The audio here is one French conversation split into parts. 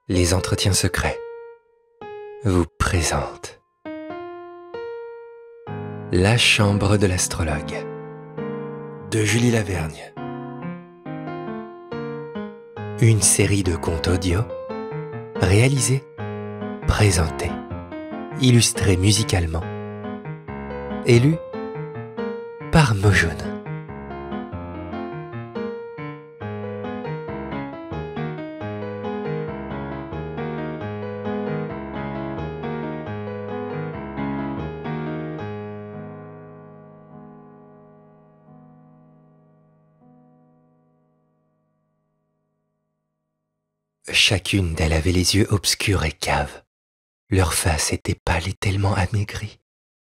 Les entretiens secrets vous présentent La chambre de l'astrologue de Julie Lavergne. Une série de contes audio réalisés, présentés, illustrés musicalement et lus par Mojoun. Chacune d'elles avait les yeux obscurs et caves. Leur face était pâle et tellement amaigrie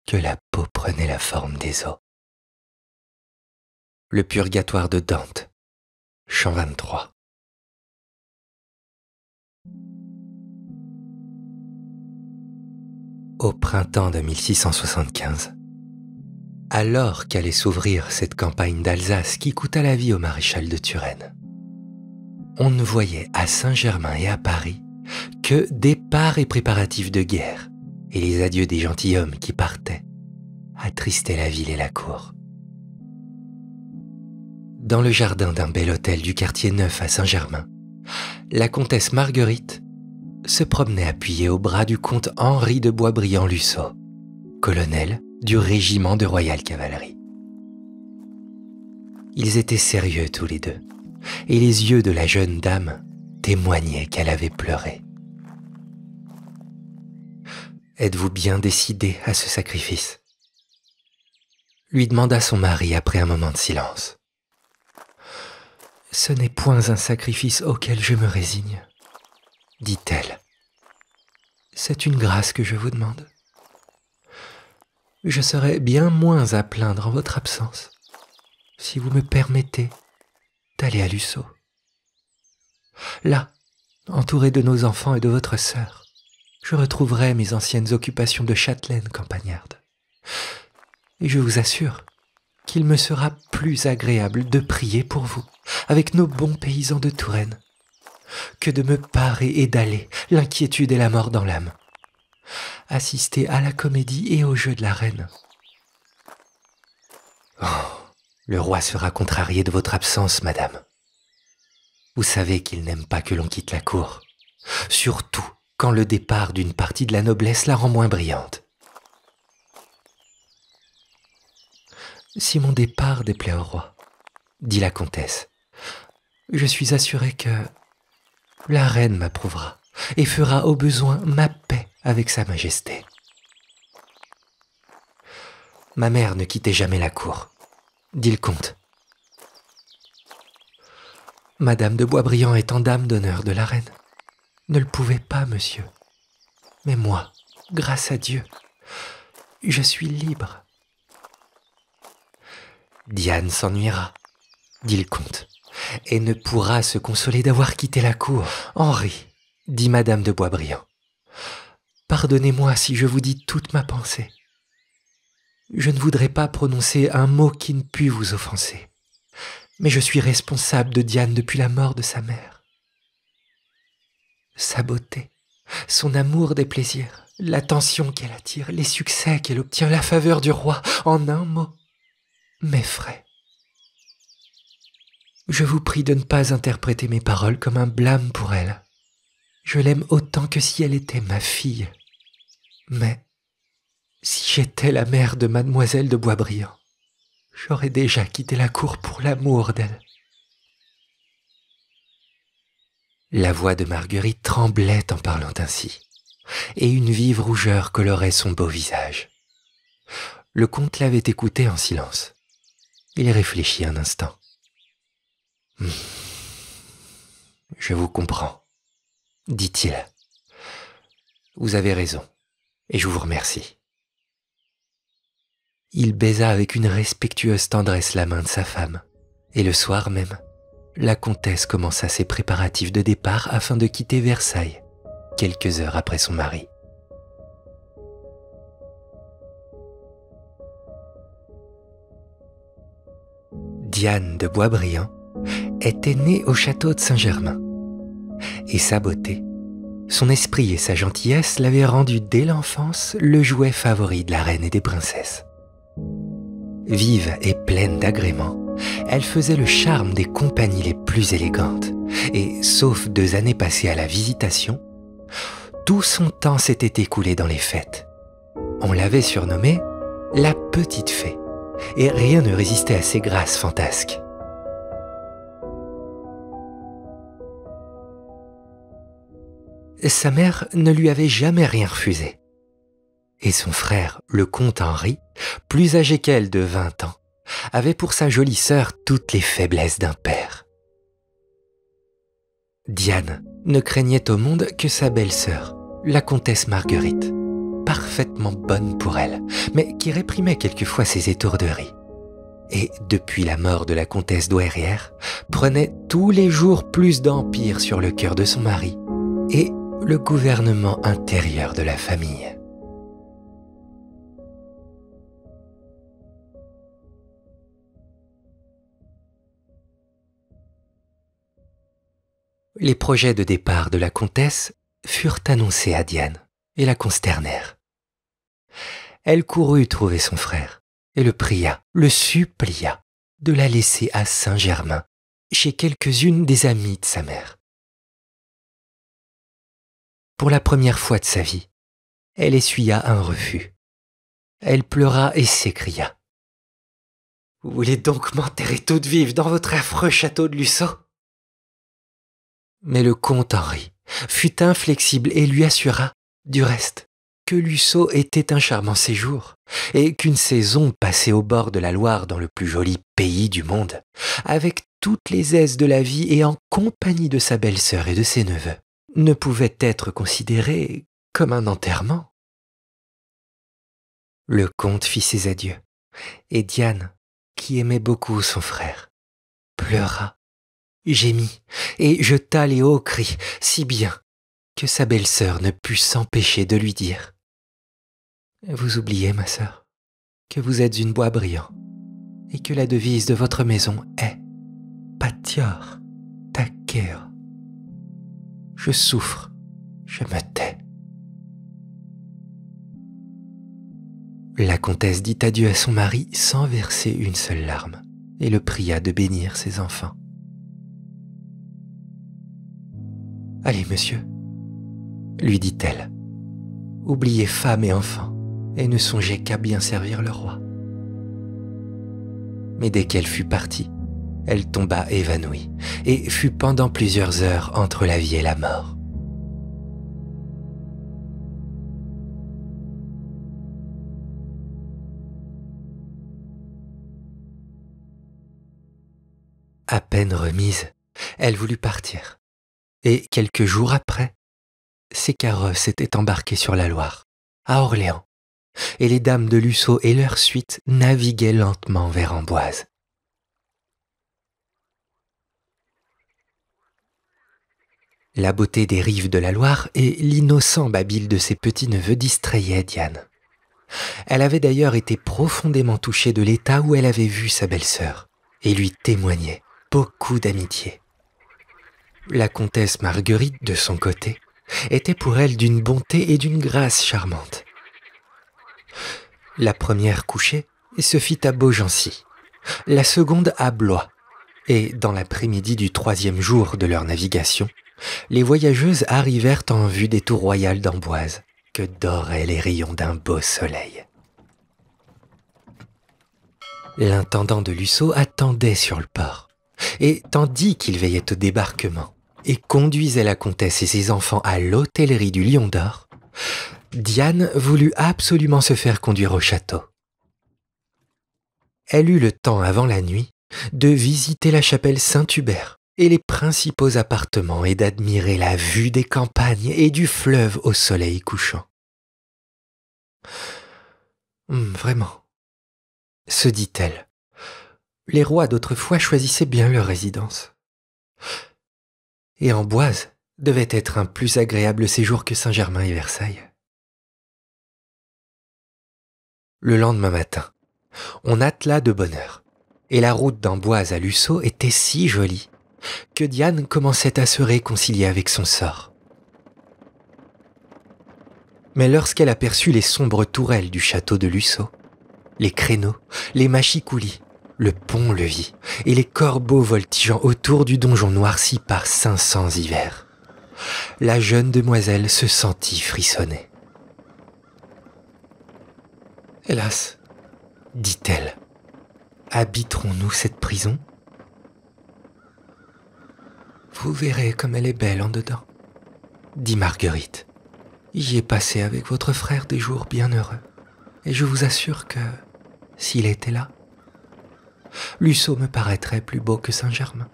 que la peau prenait la forme des os. Le purgatoire de Dante, chant 23. Au printemps de 1675, alors qu'allait s'ouvrir cette campagne d'Alsace qui coûta la vie au maréchal de Turenne, on ne voyait à Saint-Germain et à Paris que départs et préparatifs de guerre, et les adieux des gentilshommes qui partaient attristaient la ville et la cour. Dans le jardin d'un bel hôtel du quartier Neuf à Saint-Germain, la comtesse Marguerite se promenait appuyée au bras du comte Henri de Boisbriand-Lussot, colonel du régiment de Royale Cavalerie. Ils étaient sérieux tous les deux, et les yeux de la jeune dame témoignaient qu'elle avait pleuré. « Êtes-vous bien décidé à ce sacrifice ?» lui demanda son mari après un moment de silence. « Ce n'est point un sacrifice auquel je me résigne, » dit-elle. « C'est une grâce que je vous demande. Je serais bien moins à plaindre en votre absence si vous me permettez d'aller à Lussot. Là, entouré de nos enfants et de votre sœur, je retrouverai mes anciennes occupations de châtelaine campagnarde. Et je vous assure qu'il me sera plus agréable de prier pour vous, avec nos bons paysans de Touraine, que de me parer et d'aller, l'inquiétude et la mort dans l'âme, assister à la comédie et au jeu de la reine. Oh, le roi sera contrarié de votre absence, madame. Vous savez qu'il n'aime pas que l'on quitte la cour, surtout quand le départ d'une partie de la noblesse la rend moins brillante. Si mon départ déplaît au roi, dit la comtesse, je suis assurée que la reine m'approuvera et fera au besoin ma paix avec sa majesté. Ma mère ne quittait jamais la cour, dit le comte. Madame de Boisbriand étant dame d'honneur de la reine, ne le pouvait pas, monsieur. Mais moi, grâce à Dieu, je suis libre. Diane s'ennuiera, dit le comte, et ne pourra se consoler d'avoir quitté la cour. Henri, dit madame de Boisbriand, pardonnez-moi si je vous dis toute ma pensée. Je ne voudrais pas prononcer un mot qui ne pût vous offenser, mais je suis responsable de Diane depuis la mort de sa mère. Sa beauté, son amour des plaisirs, l'attention qu'elle attire, les succès qu'elle obtient, la faveur du roi, en un mot, m'effraie. Je vous prie de ne pas interpréter mes paroles comme un blâme pour elle. Je l'aime autant que si elle était ma fille. Mais si j'étais la mère de mademoiselle de Boisbriand, j'aurais déjà quitté la cour pour l'amour d'elle. La voix de Marguerite tremblait en parlant ainsi, et une vive rougeur colorait son beau visage. Le comte l'avait écoutée en silence. Il réfléchit un instant. « Je vous comprends, dit-il. Vous avez raison, et je vous remercie. » Il baisa avec une respectueuse tendresse la main de sa femme, et le soir même, la comtesse commença ses préparatifs de départ afin de quitter Versailles, quelques heures après son mari. Diane de Boisbriand était née au château de Saint-Germain, et sa beauté Son esprit et sa gentillesse l'avaient rendu dès l'enfance le jouet favori de la reine et des princesses. Vive et pleine d'agréments, elle faisait le charme des compagnies les plus élégantes et, sauf 2 années passées à la visitation, tout son temps s'était écoulé dans les fêtes. On l'avait surnommée la petite fée et rien ne résistait à ses grâces fantasques. Sa mère ne lui avait jamais rien refusé. Et son frère, le comte Henri, plus âgé qu'elle de 20 ans, avait pour sa jolie sœur toutes les faiblesses d'un père. Diane ne craignait au monde que sa belle-sœur, la comtesse Marguerite, parfaitement bonne pour elle, mais qui réprimait quelquefois ses étourderies. Et depuis la mort de la comtesse douairière, prenait tous les jours plus d'empire sur le cœur de son mari et le gouvernement intérieur de la famille. Les projets de départ de la comtesse furent annoncés à Diane et la consternèrent. Elle courut trouver son frère et le pria, le supplia de la laisser à Saint-Germain, chez quelques-unes des amies de sa mère. Pour la première fois de sa vie, elle essuya un refus. Elle pleura et s'écria. « Vous voulez donc m'enterrer toute vive dans votre affreux château de Luçon ?» Mais le comte Henri fut inflexible et lui assura, du reste, que Luçon était un charmant séjour et qu'une saison passée au bord de la Loire dans le plus joli pays du monde, avec toutes les aises de la vie et en compagnie de sa belle-sœur et de ses neveux, ne pouvait être considérée comme un enterrement. Le comte fit ses adieux, et Diane, qui aimait beaucoup son frère, pleura, gémit et jeta les hauts cris si bien que sa belle-sœur ne put s'empêcher de lui dire « Vous oubliez, ma sœur, que vous êtes une bois brillant et que la devise de votre maison est « Patior tacere ». Je souffre, je me tais. La comtesse dit adieu à son mari sans verser une seule larme et le pria de bénir ses enfants. « Allez, monsieur, lui dit-elle, oubliez femme et enfants et ne songez qu'à bien servir le roi. » Mais dès qu'elle fut partie, elle tomba évanouie et fut pendant plusieurs heures entre la vie et la mort. À peine remise, elle voulut partir. Et quelques jours après, ses carrosses étaient embarqués sur la Loire, à Orléans, et les dames de Luçon et leur suite naviguaient lentement vers Amboise. La beauté des rives de la Loire et l'innocent babil de ses petits-neveux distrayaient Diane. Elle avait d'ailleurs été profondément touchée de l'état où elle avait vu sa belle-sœur, et lui témoignait beaucoup d'amitié. La comtesse Marguerite, de son côté, était pour elle d'une bonté et d'une grâce charmante. La première couchée se fit à Beaugency, la seconde à Blois, et dans l'après-midi du 3e jour de leur navigation, les voyageuses arrivèrent en vue des tours royales d'Amboise, que doraient les rayons d'un beau soleil. L'intendant de Luçon attendait sur le port, et tandis qu'il veillait au débarquement et conduisait la comtesse et ses enfants à l'hôtellerie du Lion d'Or, Diane voulut absolument se faire conduire au château. Elle eut le temps avant la nuit de visiter la chapelle Saint-Hubert et les principaux appartements et d'admirer la vue des campagnes et du fleuve au soleil couchant. Vraiment, se dit-elle, les rois d'autrefois choisissaient bien leur résidence. Et Amboise devait être un plus agréable séjour que Saint-Germain et Versailles. Le lendemain matin, on attela de bonne heure, et la route d'Amboise à Luçon était si jolie que Diane commençait à se réconcilier avec son sort. Mais lorsqu'elle aperçut les sombres tourelles du château de Luçon, les créneaux, les machicoulis, le pont-levis et les corbeaux voltigeant autour du donjon noirci par 500 hivers, la jeune demoiselle se sentit frissonner. « Hélas, dit-elle, habiterons-nous cette prison ? Vous verrez comme elle est belle en dedans, dit Marguerite. J'y ai passé avec votre frère des jours bien heureux, et je vous assure que, s'il était là, Luçon me paraîtrait plus beau que Saint-Germain. »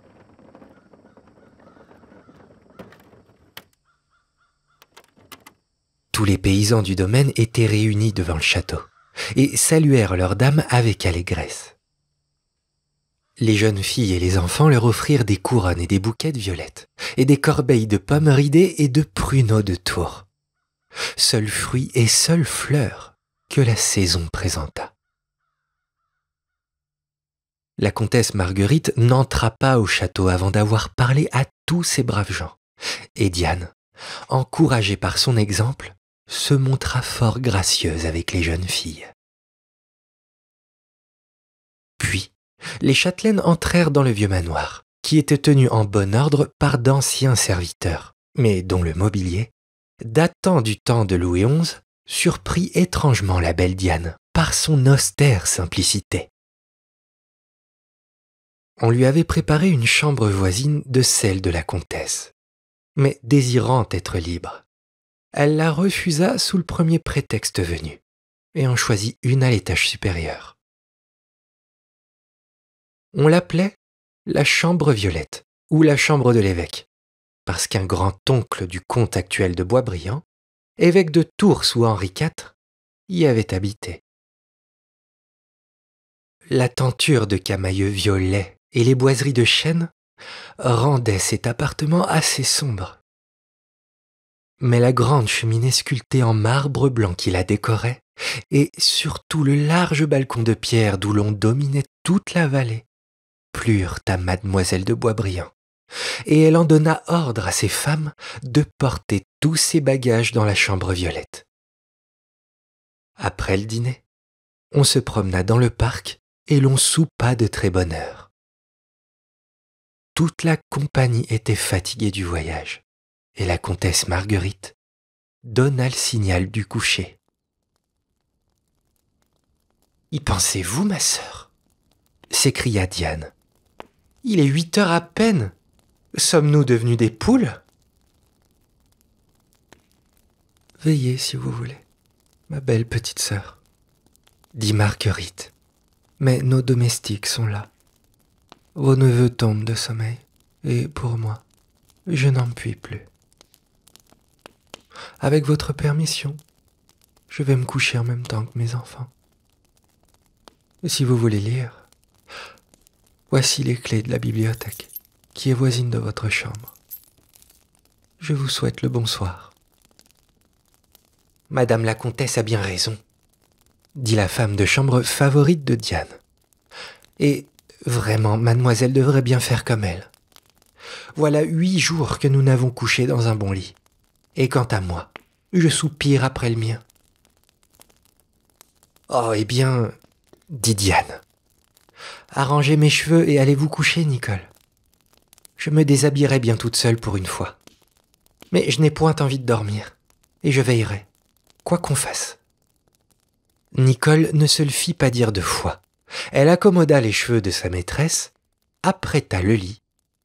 Tous les paysans du domaine étaient réunis devant le château et saluèrent leur dame avec allégresse. Les jeunes filles et les enfants leur offrirent des couronnes et des bouquets de violettes, et des corbeilles de pommes ridées et de pruneaux de Tours. Seul fruit et seule fleur que la saison présenta. La comtesse Marguerite n'entra pas au château avant d'avoir parlé à tous ces braves gens, et Diane, encouragée par son exemple, se montra fort gracieuse avec les jeunes filles. Puis, les châtelaines entrèrent dans le vieux manoir, qui était tenu en bon ordre par d'anciens serviteurs, mais dont le mobilier, datant du temps de Louis XI, surprit étrangement la belle Diane par son austère simplicité. On lui avait préparé une chambre voisine de celle de la comtesse, mais désirant être libre, elle la refusa sous le premier prétexte venu, et en choisit une à l'étage supérieur. On l'appelait la chambre violette ou la chambre de l'évêque, parce qu'un grand-oncle du comte actuel de Boisbriand, évêque de Tours sous Henri IV, y avait habité. La tenture de camailleux violet et les boiseries de chêne rendaient cet appartement assez sombre. Mais la grande cheminée sculptée en marbre blanc qui la décorait, et surtout le large balcon de pierre d'où l'on dominait toute la vallée, plurent à mademoiselle de Boisbriand, et elle en donna ordre à ses femmes de porter tous ses bagages dans la chambre violette. Après le dîner, on se promena dans le parc et l'on soupa de très bonne heure. Toute la compagnie était fatiguée du voyage, et la comtesse Marguerite donna le signal du coucher. « Y pensez-vous, ma sœur ?» s'écria Diane. « Il est 8 heures à peine. Sommes-nous devenus des poules ?» « Veillez si vous voulez, ma belle petite sœur, » dit Marguerite. « Mais nos domestiques sont là. Vos neveux tombent de sommeil, et pour moi, je n'en puis plus. Avec votre permission, je vais me coucher en même temps que mes enfants. Si vous voulez lire, voici les clés de la bibliothèque, qui est voisine de votre chambre. Je vous souhaite le bonsoir. » « Madame la comtesse a bien raison, » dit la femme de chambre favorite de Diane. « Et vraiment, mademoiselle devrait bien faire comme elle. Voilà 8 jours que nous n'avons couché dans un bon lit. Et quant à moi, je soupire après le mien. »« Oh, eh bien, » dit Diane, « arrangez mes cheveux et allez vous coucher, Nicole. Je me déshabillerai bien toute seule pour une fois. Mais je n'ai point envie de dormir, et je veillerai, quoi qu'on fasse. » Nicole ne se le fit pas dire 2 fois. Elle accommoda les cheveux de sa maîtresse, apprêta le lit,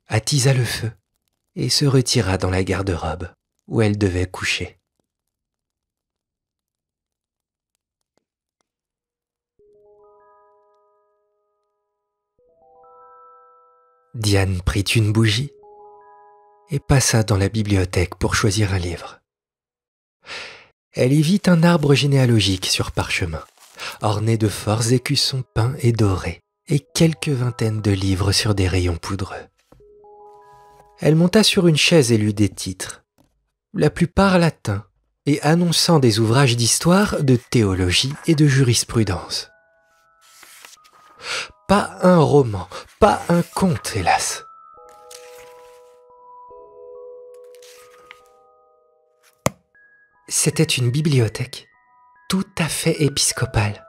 attisa le feu, et se retira dans la garde-robe, où elle devait coucher. Diane prit une bougie et passa dans la bibliothèque pour choisir un livre. Elle y vit un arbre généalogique sur parchemin, orné de forts écussons peints et dorés, et quelques vingtaines de livres sur des rayons poudreux. Elle monta sur une chaise et lut des titres, la plupart latins, et annonçant des ouvrages d'histoire, de théologie et de jurisprudence. Pas un roman, pas un conte, hélas. C'était une bibliothèque tout à fait épiscopale.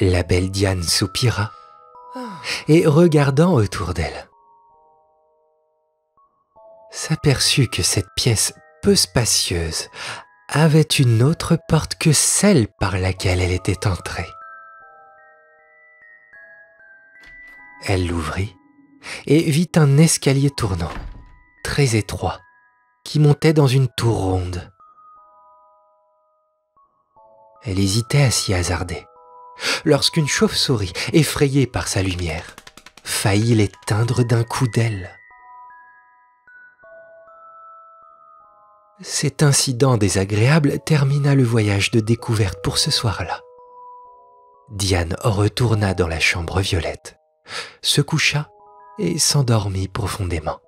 La belle Diane soupira et, regardant autour d'elle, s'aperçut que cette pièce peu spacieuse avait une autre porte que celle par laquelle elle était entrée. Elle l'ouvrit et vit un escalier tournant, très étroit, qui montait dans une tour ronde. Elle hésitait à s'y hasarder, lorsqu'une chauve-souris, effrayée par sa lumière, faillit l'éteindre d'un coup d'aile. Cet incident désagréable termina le voyage de découverte pour ce soir-là. Diane retourna dans la chambre violette, se coucha et s'endormit profondément.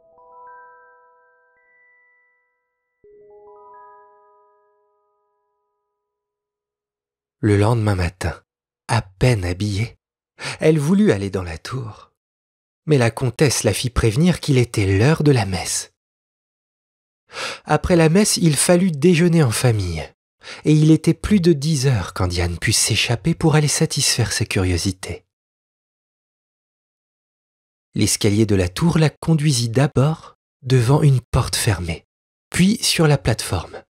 Le lendemain matin, à peine habillée, elle voulut aller dans la tour, mais la comtesse la fit prévenir qu'il était l'heure de la messe. Après la messe, il fallut déjeuner en famille, et il était plus de 10 heures quand Diane put s'échapper pour aller satisfaire sa curiosité. L'escalier de la tour la conduisit d'abord devant une porte fermée, puis sur la plateforme,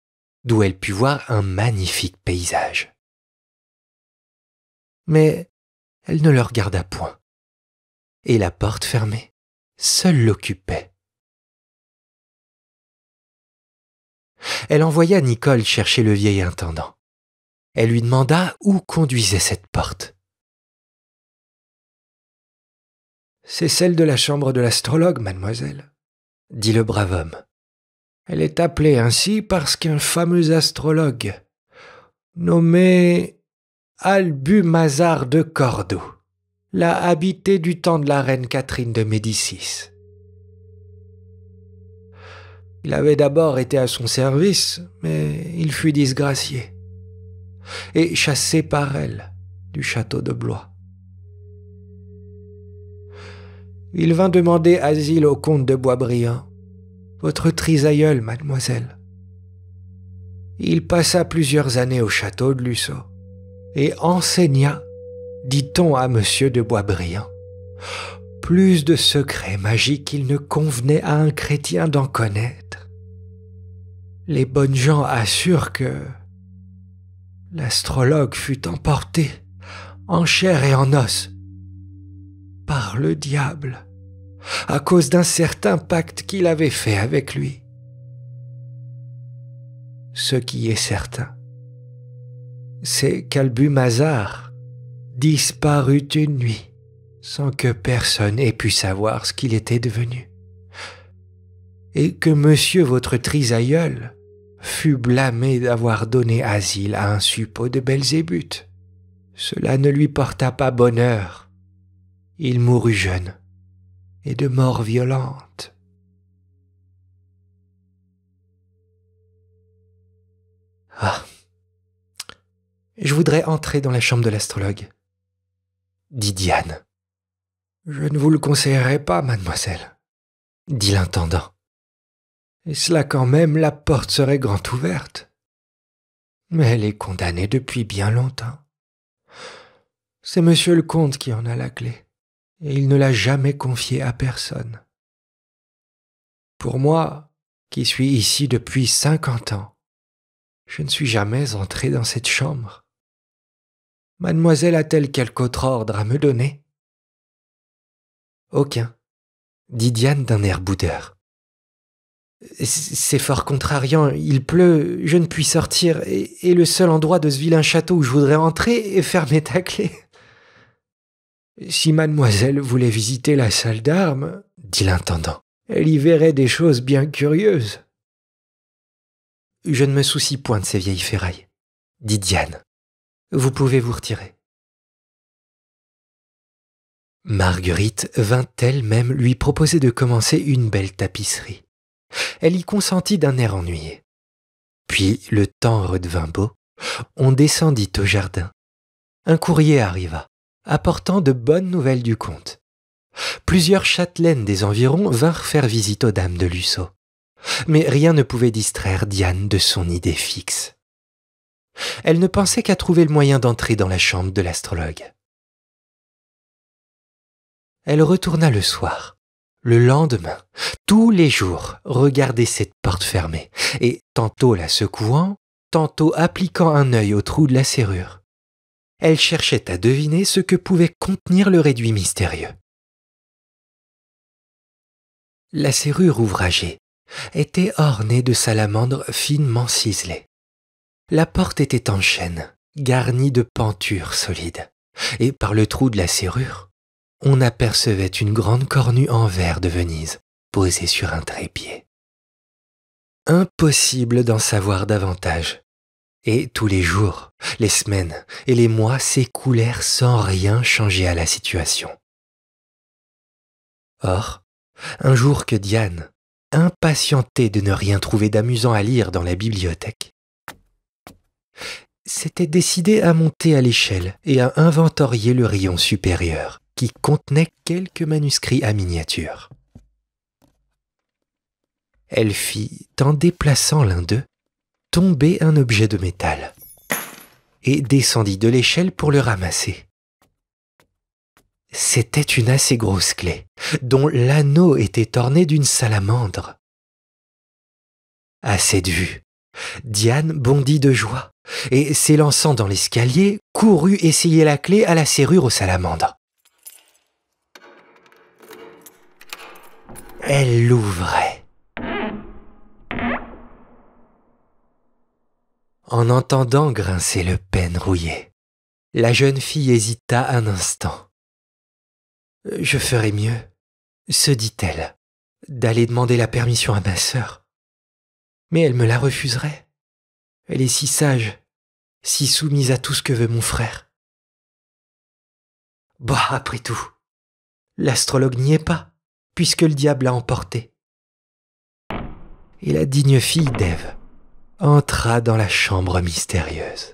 d'où elle put voir un magnifique paysage. Mais elle ne le regarda point, et la porte fermée seule l'occupait. Elle envoya Nicole chercher le vieil intendant. Elle lui demanda où conduisait cette porte. « C'est celle de la chambre de l'astrologue, mademoiselle, » dit le brave homme. « Elle est appelée ainsi parce qu'un fameux astrologue, nommé Albumazar de Cordoue, l'a habité du temps de la reine Catherine de Médicis. Il avait d'abord été à son service, mais il fut disgracié et chassé par elle du château de Blois. Il vint demander asile au comte de Boisbriand, votre trisaïeul, mademoiselle. Il passa plusieurs années au château de Luçon et enseigna, dit-on à monsieur de Boisbriand, plus de secrets magiques qu'il ne convenait à un chrétien d'en connaître. Les bonnes gens assurent que l'astrologue fut emporté en chair et en os par le diable à cause d'un certain pacte qu'il avait fait avec lui. Ce qui est certain, c'est qu'Albumazar disparut une nuit sans que personne ait pu savoir ce qu'il était devenu, et que monsieur votre trisaïeul fut blâmé d'avoir donné asile à un suppôt de Belzébuth. Cela ne lui porta pas bonheur. Il mourut jeune et de mort violente. Ah, je voudrais entrer dans la chambre de l'astrologue, dit Diane. Je ne vous le conseillerais pas, mademoiselle, dit l'intendant. Et cela quand même, la porte serait grand ouverte. Mais elle est condamnée depuis bien longtemps. C'est monsieur le comte qui en a la clé, et il ne l'a jamais confiée à personne. Pour moi, qui suis ici depuis 50 ans, je ne suis jamais entré dans cette chambre. Mademoiselle a-t-elle quelque autre ordre à me donner? Aucun, dit Diane d'un air boudeur. C'est fort contrariant, il pleut, je ne puis sortir, et le seul endroit de ce vilain château où je voudrais entrer est fermé à clé. Si mademoiselle voulait visiter la salle d'armes, dit l'intendant, elle y verrait des choses bien curieuses. Je ne me soucie point de ces vieilles ferrailles, dit Diane. Vous pouvez vous retirer. Marguerite vint elle-même lui proposer de commencer une belle tapisserie. Elle y consentit d'un air ennuyé. Puis, le temps redevint beau, on descendit au jardin. Un courrier arriva, apportant de bonnes nouvelles du comte. Plusieurs châtelaines des environs vinrent faire visite aux dames de Luçon. mais rien ne pouvait distraire Diane de son idée fixe. Elle ne pensait qu'à trouver le moyen d'entrer dans la chambre de l'astrologue. Elle retourna le soir, le lendemain, tous les jours, regarder cette porte fermée, et tantôt la secouant, tantôt appliquant un œil au trou de la serrure. Elle cherchait à deviner ce que pouvait contenir le réduit mystérieux. La serrure ouvragée était ornée de salamandres finement ciselées. La porte était en chêne, garnie de pentures solides, et par le trou de la serrure, on apercevait une grande cornue en verre de Venise posée sur un trépied. Impossible d'en savoir davantage, et tous les jours, les semaines et les mois s'écoulèrent sans rien changer à la situation. Or, un jour que Diane, impatientée de ne rien trouver d'amusant à lire dans la bibliothèque, s'était décidée à monter à l'échelle et à inventorier le rayon supérieur qui contenait quelques manuscrits à miniature. Elle fit, en déplaçant l'un d'eux, tomber un objet de métal et descendit de l'échelle pour le ramasser. C'était une assez grosse clé, dont l'anneau était orné d'une salamandre. À cette vue, Diane bondit de joie et, s'élançant dans l'escalier, courut essayer la clé à la serrure aux salamandres. Elle l'ouvrait. En entendant grincer le pêne rouillé, la jeune fille hésita un instant. « Je ferais mieux, » se dit-elle, « d'aller demander la permission à ma sœur. Mais elle me la refuserait. Elle est si sage, si soumise à tout ce que veut mon frère. » Bah, après tout, l'astrologue n'y est pas, puisque le diable l'a emporté. Et la digne fille d'Ève entra dans la chambre mystérieuse.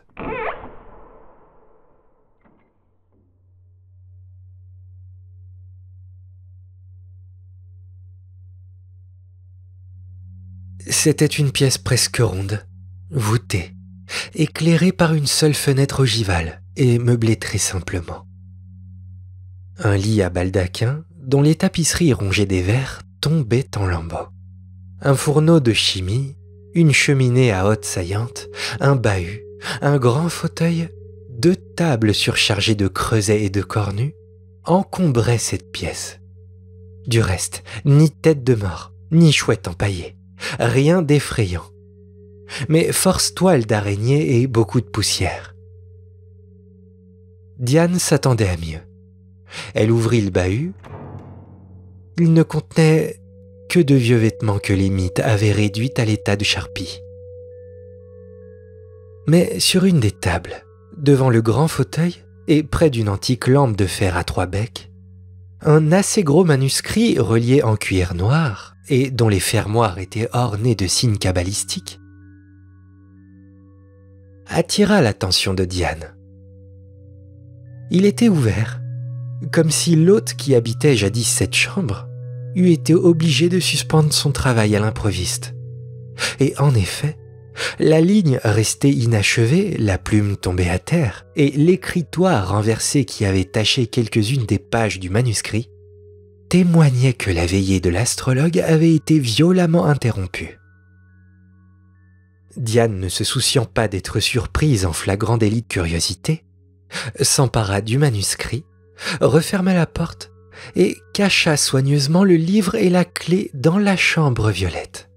C'était une pièce presque ronde, voûtée, éclairée par une seule fenêtre ogivale et meublée très simplement. Un lit à baldaquin, dont les tapisseries rongées des verres tombaient en lambeaux. Un fourneau de chimie, une cheminée à hotte saillante, un bahut, un grand fauteuil, 2 tables surchargées de creusets et de cornues encombraient cette pièce. Du reste, ni tête de mort, ni chouette empaillée, rien d'effrayant, mais force toiles d'araignée et beaucoup de poussière. Diane s'attendait à mieux. Elle ouvrit le bahut. Il ne contenait que de vieux vêtements que les mythes avaient réduits à l'état de charpie. Mais sur une des tables, devant le grand fauteuil et près d'une antique lampe de fer à 3 becs, un assez gros manuscrit relié en cuir noir et dont les fermoirs étaient ornés de signes cabalistiques attira l'attention de Diane. Il était ouvert, comme si l'hôte qui habitait jadis cette chambre eût été obligé de suspendre son travail à l'improviste. Et en effet, la ligne restait inachevée, la plume tombée à terre, et l'écritoire renversé qui avait taché quelques-unes des pages du manuscrit témoignait que la veillée de l'astrologue avait été violemment interrompue. Diane, ne se souciant pas d'être surprise en flagrant délit de curiosité, s'empara du manuscrit, referma la porte et cacha soigneusement le livre et la clé dans la chambre violette.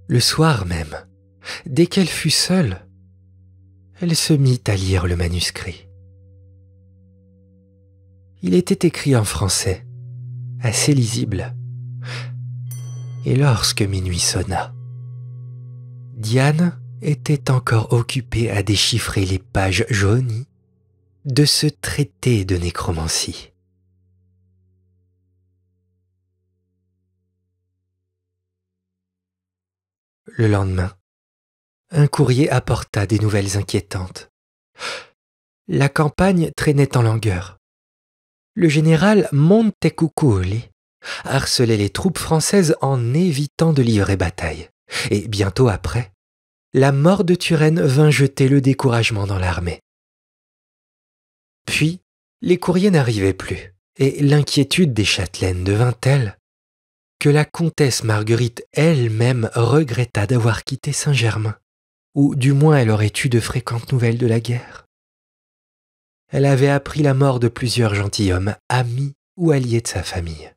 Le soir même, dès qu'elle fut seule, elle se mit à lire le manuscrit. Il était écrit en français, assez lisible. Et lorsque minuit sonna, Diane était encore occupée à déchiffrer les pages jaunies de ce traité de nécromancie. Le lendemain, un courrier apporta des nouvelles inquiétantes. La campagne traînait en langueur. Le général Montecuccoli harcelait les troupes françaises en évitant de livrer bataille. Et bientôt après, la mort de Turenne vint jeter le découragement dans l'armée. Puis, les courriers n'arrivaient plus, et l'inquiétude des châtelaines devint telle que la comtesse Marguerite elle-même regretta d'avoir quitté Saint-Germain, ou du moins elle aurait eu de fréquentes nouvelles de la guerre. Elle avait appris la mort de plusieurs gentilshommes, amis ou alliés de sa famille,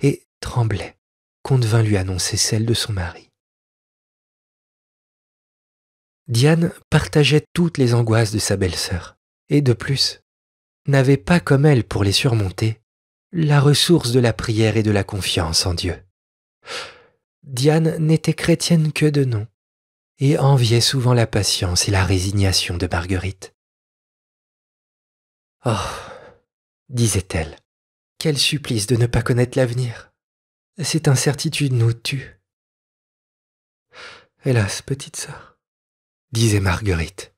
et tremblait qu'on ne vînt lui annoncer celle de son mari. Diane partageait toutes les angoisses de sa belle-sœur, et de plus, n'avait pas comme elle pour les surmonter la ressource de la prière et de la confiance en Dieu. Diane n'était chrétienne que de nom, et enviait souvent la patience et la résignation de Marguerite. « Oh, disait-elle, quel supplice de ne pas connaître l'avenir. Cette incertitude nous tue. »« Hélas, petite sœur, disait Marguerite,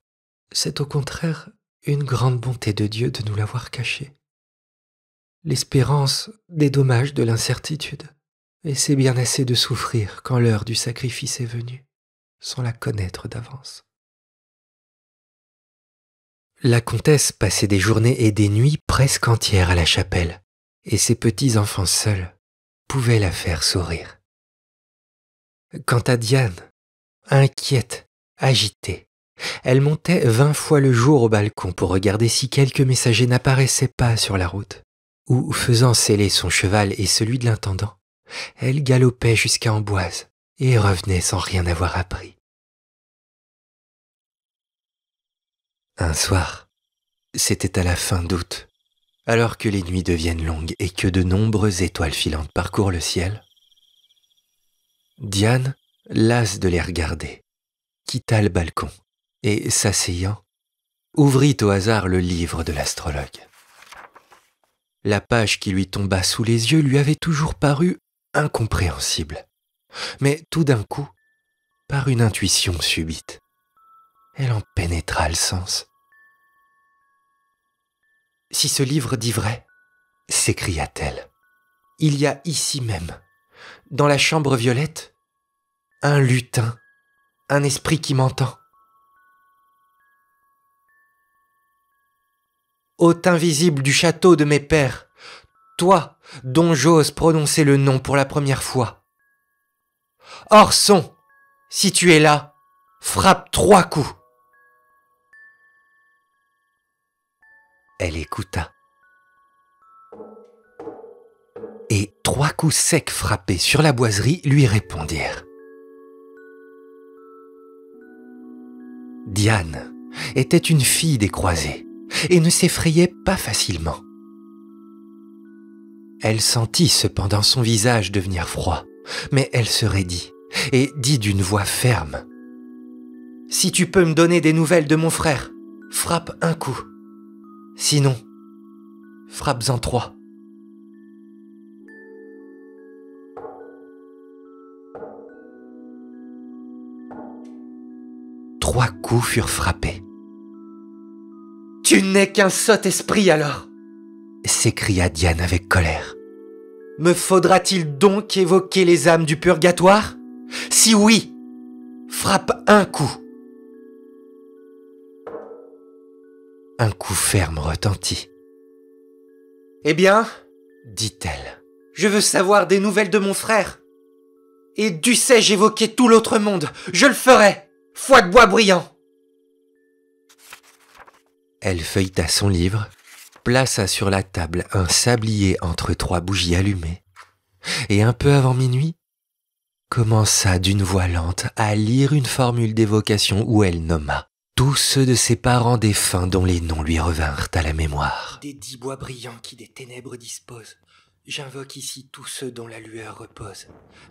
c'est au contraire une grande bonté de Dieu de nous l'avoir caché. L'espérance dédommage de l'incertitude, et c'est bien assez de souffrir quand l'heure du sacrifice est venue, sans la connaître d'avance. » La comtesse passait des journées et des nuits presque entières à la chapelle, et ses petits-enfants seuls pouvaient la faire sourire. Quant à Diane, inquiète, agitée, elle montait 20 fois le jour au balcon pour regarder si quelque messager n'apparaissait pas sur la route, ou, faisant seller son cheval et celui de l'intendant, elle galopait jusqu'à Amboise et revenait sans rien avoir appris. Un soir, c'était à la fin d'août, alors que les nuits deviennent longues et que de nombreuses étoiles filantes parcourent le ciel, Diane, lasse de les regarder, quitta le balcon et, s'asseyant, ouvrit au hasard le livre de l'astrologue. La page qui lui tomba sous les yeux lui avait toujours paru incompréhensible, mais tout d'un coup, par une intuition subite, elle en pénétra le sens. « Si ce livre dit vrai, s'écria-t-elle, il y a ici même, dans la chambre violette, un lutin, un esprit qui m'entend. Hôte invisible du château de mes pères, toi dont j'ose prononcer le nom pour la première fois. Orson, si tu es là, frappe 3 coups. » Elle écouta. Et 3 coups secs frappés sur la boiserie lui répondirent. Diane était une fille des croisés et ne s'effrayait pas facilement. Elle sentit cependant son visage devenir froid, mais elle se raidit et dit d'une voix ferme : « Si tu peux me donner des nouvelles de mon frère, frappe 1 coup. Sinon, frappes-en 3. » Trois coups furent frappés. « Tu n'es qu'un sot esprit alors !» s'écria Diane avec colère. « Me faudra-t-il donc évoquer les âmes du purgatoire ? Si oui, frappe 1 coup. » Un coup ferme retentit. « Eh bien, dit-elle, je veux savoir des nouvelles de mon frère. Et dussé-je évoquer tout l'autre monde, je le ferai, foi de Boisbriand. » Elle feuilleta son livre, plaça sur la table un sablier entre 3 bougies allumées, et un peu avant minuit, commença d'une voix lente à lire une formule d'évocation où elle nomma tous ceux de ses parents défunts dont les noms lui revinrent à la mémoire. « Des 10 bois brillants qui des ténèbres disposent, j'invoque ici tous ceux dont la lueur repose.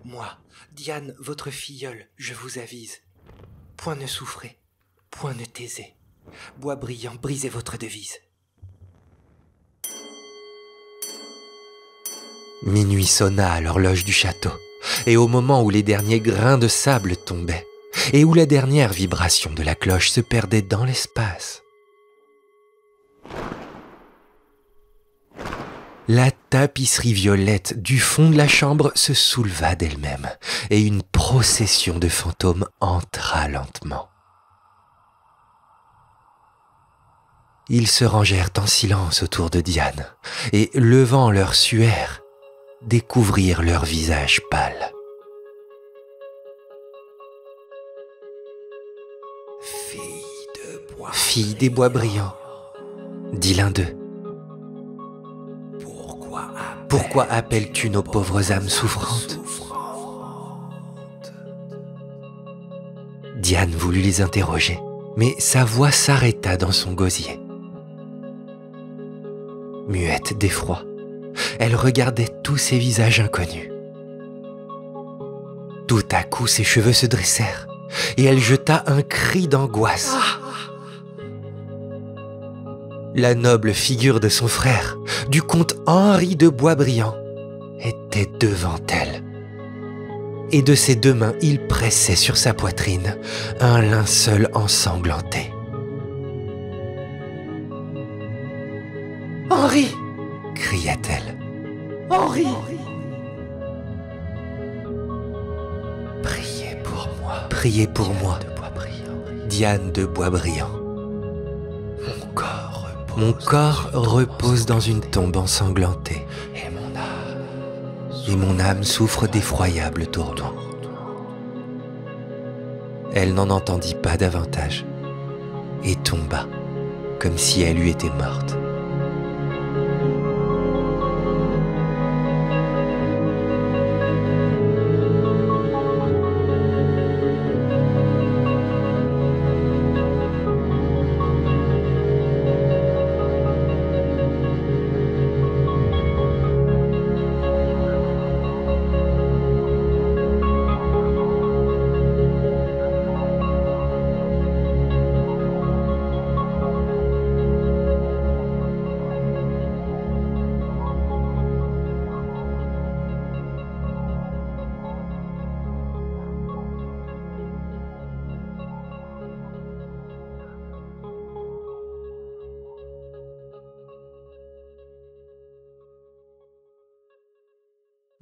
Moi, Diane, votre filleule, je vous avise. Point ne souffrez, point ne taisez. Bois brillant, brisez votre devise. » Minuit sonna à l'horloge du château, et au moment où les derniers grains de sable tombaient, et où la dernière vibration de la cloche se perdait dans l'espace, La tapisserie violette du fond de la chambre se souleva d'elle-même et une procession de fantômes entra lentement. Ils se rangèrent en silence autour de Diane et, levant leur suaire, découvrirent leurs visages pâles. Fille des bois brillants, dit l'un d'eux. Pourquoi appelles-tu nos pauvres âmes souffrantes? Diane voulut les interroger, mais sa voix s'arrêta dans son gosier. Muette d'effroi, elle regardait tous ces visages inconnus. Tout à coup, ses cheveux se dressèrent et elle jeta un cri d'angoisse. La noble figure de son frère, du comte Henri de Boisbriand, était devant elle. Et de ses deux mains, il pressait sur sa poitrine un linceul ensanglanté. « Henri !» cria-t-elle. « Henri !»« Priez pour moi, Diane de Boisbriand. Mon corps repose dans une tombe ensanglantée, et mon âme souffre d'effroyables tourments. » Elle n'en entendit pas davantage, et tomba, comme si elle eût été morte.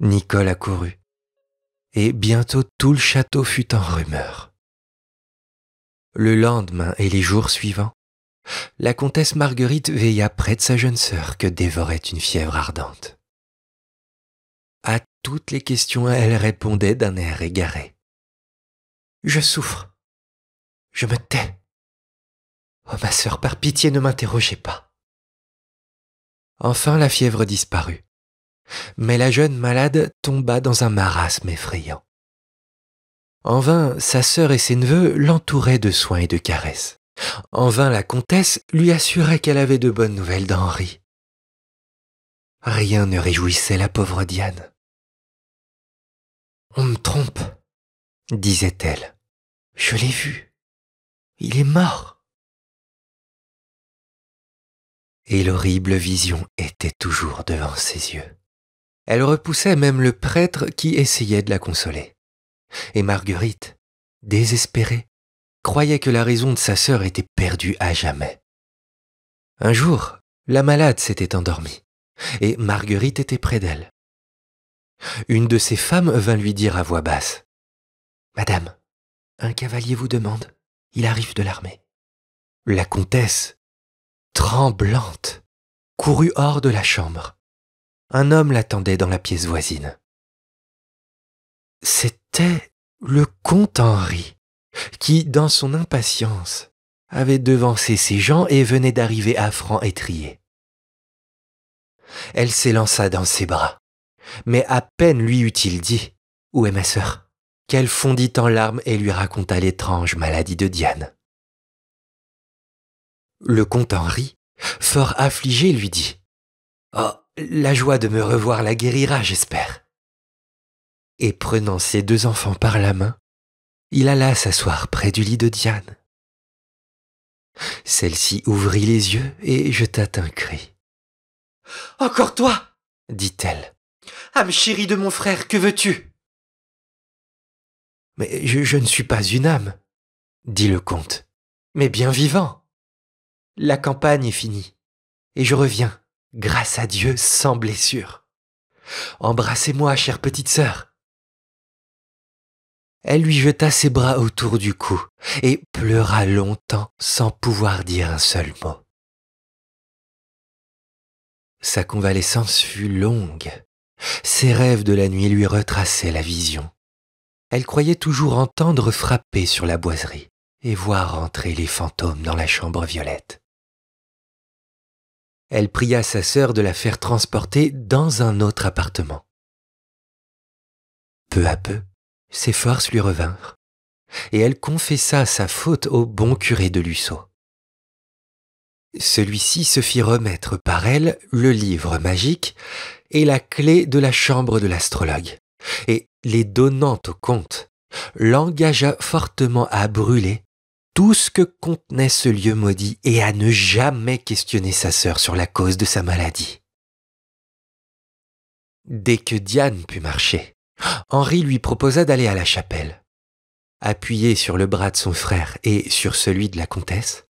Nicole accourut, et bientôt tout le château fut en rumeur. Le lendemain et les jours suivants, la comtesse Marguerite veilla près de sa jeune sœur que dévorait une fièvre ardente. À toutes les questions, elle répondait d'un air égaré. « Je souffre. Je me tais. Oh, ma sœur, par pitié, ne m'interrogez pas. » Enfin, la fièvre disparut. Mais la jeune malade tomba dans un marasme effrayant. En vain, sa sœur et ses neveux l'entouraient de soins et de caresses. En vain, la comtesse lui assurait qu'elle avait de bonnes nouvelles d'Henri. Rien ne réjouissait la pauvre Diane. « On me trompe, » disait-elle. « Je l'ai vu. Il est mort. » Et l'horrible vision était toujours devant ses yeux. Elle repoussait même le prêtre qui essayait de la consoler. Et Marguerite, désespérée, croyait que la raison de sa sœur était perdue à jamais. Un jour, la malade s'était endormie, et Marguerite était près d'elle. Une de ses femmes vint lui dire à voix basse : « Madame, un cavalier vous demande, il arrive de l'armée. » La comtesse, tremblante, courut hors de la chambre. Un homme l'attendait dans la pièce voisine. C'était le comte Henri, qui, dans son impatience, avait devancé ses gens et venait d'arriver à franc-étrier. Elle s'élança dans ses bras, mais à peine lui eut-il dit « Où est ma sœur ?» qu'elle fondit en larmes et lui raconta l'étrange maladie de Diane. Le comte Henri, fort affligé, lui dit « Oh, la joie de me revoir la guérira, j'espère. » Et prenant ses deux enfants par la main, il alla s'asseoir près du lit de Diane. Celle-ci ouvrit les yeux et jeta un cri. « Encore toi !» dit-elle. « Âme chérie de mon frère, que veux-tu ?»« Mais je ne suis pas une âme, » dit le comte, « mais bien vivant. La campagne est finie, et je reviens. grâce à Dieu, sans blessure. Embrassez-moi, chère petite sœur. » Elle lui jeta ses bras autour du cou et pleura longtemps sans pouvoir dire un seul mot. Sa convalescence fut longue. Ses rêves de la nuit lui retraçaient la vision. Elle croyait toujours entendre frapper sur la boiserie et voir entrer les fantômes dans la chambre violette. Elle pria sa sœur de la faire transporter dans un autre appartement. Peu à peu, ses forces lui revinrent, et elle confessa sa faute au bon curé de Luçon. Celui-ci se fit remettre par elle le livre magique et la clé de la chambre de l'astrologue, et, les donnant au comte, l'engagea fortement à brûler tout ce que contenait ce lieu maudit et à ne jamais questionner sa sœur sur la cause de sa maladie. Dès que Diane put marcher, Henri lui proposa d'aller à la chapelle. Appuyée sur le bras de son frère et sur celui de la comtesse,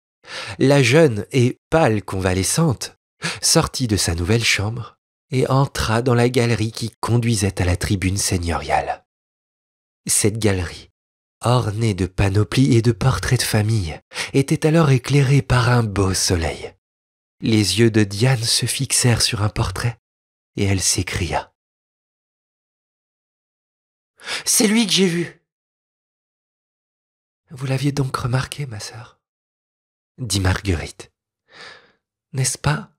la jeune et pâle convalescente sortit de sa nouvelle chambre et entra dans la galerie qui conduisait à la tribune seigneuriale. Cette galerie, ornée de panoplies et de portraits de famille, était alors éclairée par un beau soleil. Les yeux de Diane se fixèrent sur un portrait et elle s'écria: « C'est lui que j'ai vu !»« Vous l'aviez donc remarqué, ma sœur ?» dit Marguerite. « N'est-ce pas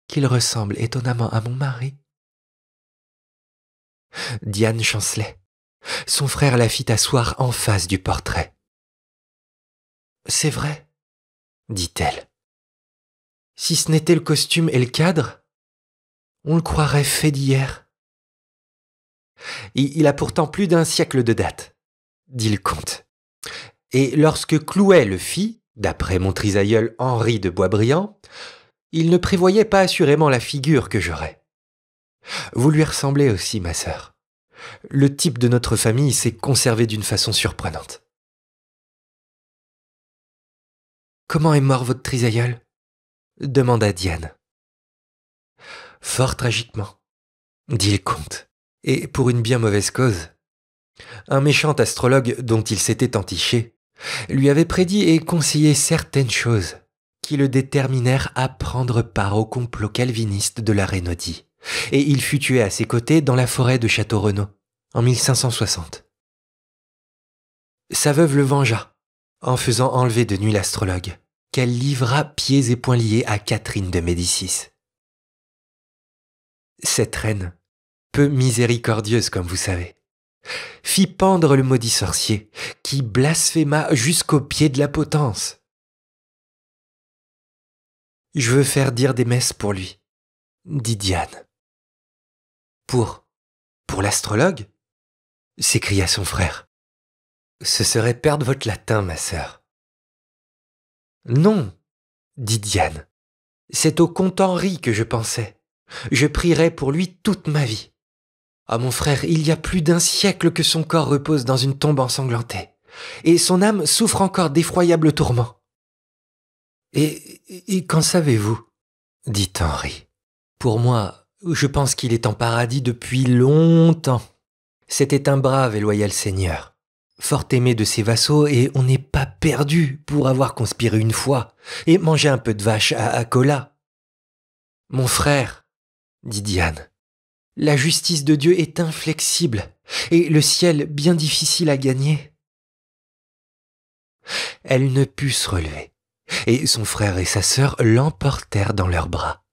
qu'il ressemble étonnamment à mon mari ?» Diane chancelait. Son frère la fit asseoir en face du portrait. « C'est vrai, » dit-elle. « Si ce n'était le costume et le cadre, on le croirait fait d'hier. »« Il a pourtant plus d'un siècle de date, » dit le comte. « Et lorsque Clouet le fit, d'après mon trisaïeul Henri de Boisbriand, il ne prévoyait pas assurément la figure que j'aurais. Vous lui ressemblez aussi, ma sœur. Le type de notre famille s'est conservé d'une façon surprenante. »« Comment est mort votre trisaïeul ?» demanda Diane. « Fort tragiquement, » dit le comte, et pour une bien mauvaise cause. Un méchant astrologue dont il s'était entiché lui avait prédit et conseillé certaines choses qui le déterminèrent à prendre part au complot calviniste de la Renaudie, et il fut tué à ses côtés dans la forêt de Château-Renaud, en 1560. Sa veuve le vengea, en faisant enlever de nuit l'astrologue, qu'elle livra pieds et poings liés à Catherine de Médicis. Cette reine, peu miséricordieuse comme vous savez, fit pendre le maudit sorcier, qui blasphéma jusqu'au pied de la potence. « Je veux faire dire des messes pour lui, » dit Diane. « Pour l'astrologue ?» s'écria son frère. « Ce serait perdre votre latin, ma sœur. »« Non, » dit Diane, « c'est au comte Henri que je pensais. Je prierai pour lui toute ma vie. Ah, mon frère, il y a plus d'un siècle que son corps repose dans une tombe ensanglantée, et son âme souffre encore d'effroyables tourments. »« Et qu'en savez-vous » dit Henri. « Pour moi, je pense qu'il est en paradis depuis longtemps. C'était un brave et loyal seigneur, fort aimé de ses vassaux, et on n'est pas perdu pour avoir conspiré une fois et mangé un peu de vache à Cola. »« Mon frère, » dit Diane, « la justice de Dieu est inflexible et le ciel bien difficile à gagner. » Elle ne put se relever, et son frère et sa sœur l'emportèrent dans leurs bras.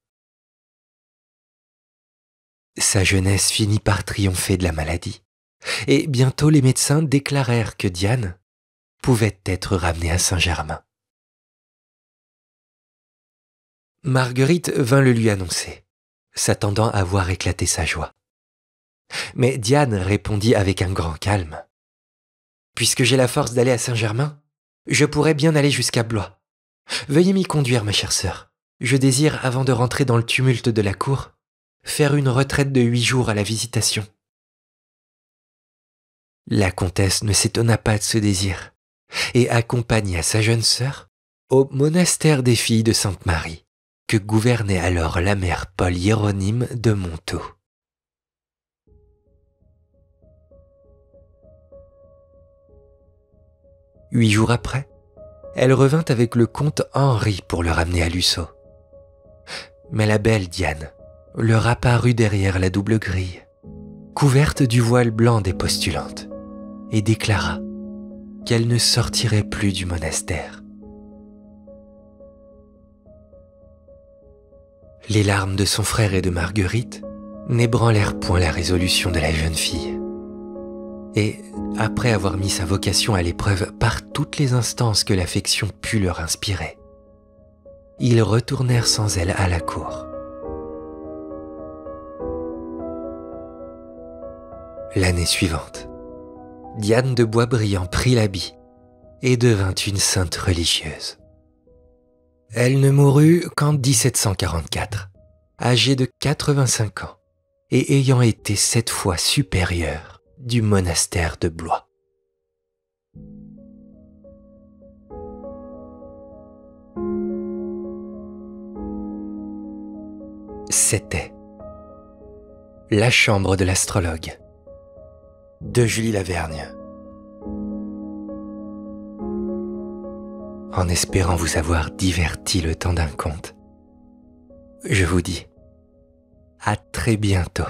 Sa jeunesse finit par triompher de la maladie, et bientôt les médecins déclarèrent que Diane pouvait être ramenée à Saint-Germain. Marguerite vint le lui annoncer, s'attendant à voir éclater sa joie. Mais Diane répondit avec un grand calme. « Puisque j'ai la force d'aller à Saint-Germain, je pourrais bien aller jusqu'à Blois. Veuillez m'y conduire, ma chère sœur. Je désire, avant de rentrer dans le tumulte de la cour, faire une retraite de 8 jours à la Visitation. » La comtesse ne s'étonna pas de ce désir et accompagna sa jeune sœur au monastère des filles de Sainte-Marie, que gouvernait alors la mère Paul Hieronyme de Montaut. Huit jours après, elle revint avec le comte Henri pour le ramener à Luçon. Mais la belle Diane leur apparut derrière la double grille, couverte du voile blanc des postulantes, et déclara qu'elle ne sortirait plus du monastère. Les larmes de son frère et de Marguerite n'ébranlèrent point la résolution de la jeune fille. Et, après avoir mis sa vocation à l'épreuve par toutes les instances que l'affection put leur inspirer, ils retournèrent sans elle à la cour. L'année suivante, Diane de Boisbriand prit l'habit et devint une sainte religieuse. Elle ne mourut qu'en 1744, âgée de 85 ans et ayant été 7 fois supérieure du monastère de Blois. C'était La chambre de l'astrologue de Julie Lavergne. En espérant vous avoir diverti le temps d'un conte, je vous dis à très bientôt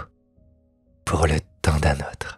pour le temps d'un autre.